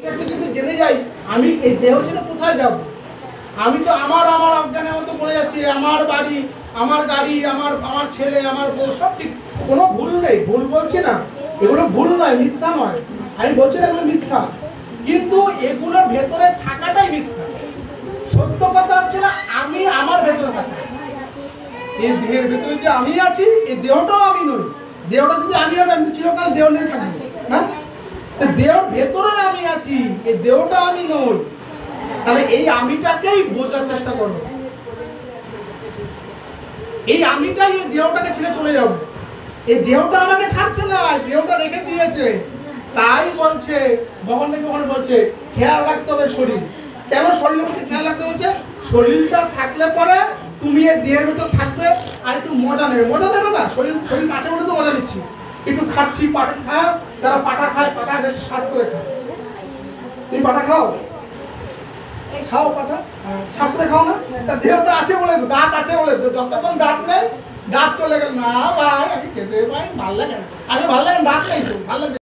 যদি জেনে যাই আমি এই দেহ ছেড়ে কোথায় যাব, আমি তো আমার অজ্ঞানের মতো পড়ে যাচ্ছি। আমার বাড়ি, আমার গাড়ি, আমার ছেলে, আমার বউ সব ঠিক, কোনো ভুল নেই। ভুল বলছি না, এগুলো ভুল নয়, মিথ্যা নয়, আমি বলছি না এগুলো মিথ্যা, কিন্তু এগুলোর ভেতরে থাকাটাই মিথ্যা। সত্য কথা হচ্ছে না আমি আমার ভেতরে থাকি, এই দেহের ভেতরে যে আমি আছি, এই দেহটাও আমি নই। দেহটা যদি আমি হবে, আমি তো চিরকাল দেহ নিয়ে থাকবো না। দেহর ভেতরে আমি আছি, এই দেহটা আমি নই। তাহলে এই আমিটাকেই বোঝার চেষ্টা করবো, এই আমিটাই এই দেহটাকে ছেড়ে চলে যাবো। এই দেহটা আমাকে ছাড়ছে না, দেহটা রেখে দিয়েছে। তাই বলছে ভগবান বলছে খেয়াল রাখতে হবে শরীর। কেন শরীরের মধ্যে খেয়াল রাখতে বলছে? শরীরটা থাকলে পরে তুমি এই দেহের ভেতর থাকবে আর একটু মজা নেবে। মজা নেবে না, শরীর আছে বলে তো মজা নিচ্ছি। একটু খাচ্ছি, পাটা খায়, যারা পাটা খায়, পাটা বেশ স্বাদ করে খায়। তুমি পাটা খাও? খাও পাটা, স্বাদ করে খাও না? তার দেহটা আছে বলে তো, দাঁত আছে বলে তো। যতক্ষণ দাঁত নেই, দাঁত চলে গেল না ভাই, আমি খেতে পাই, ভালো লাগে না। আরে ভালো লাগে, দাঁত নেই তো ভালো লাগে।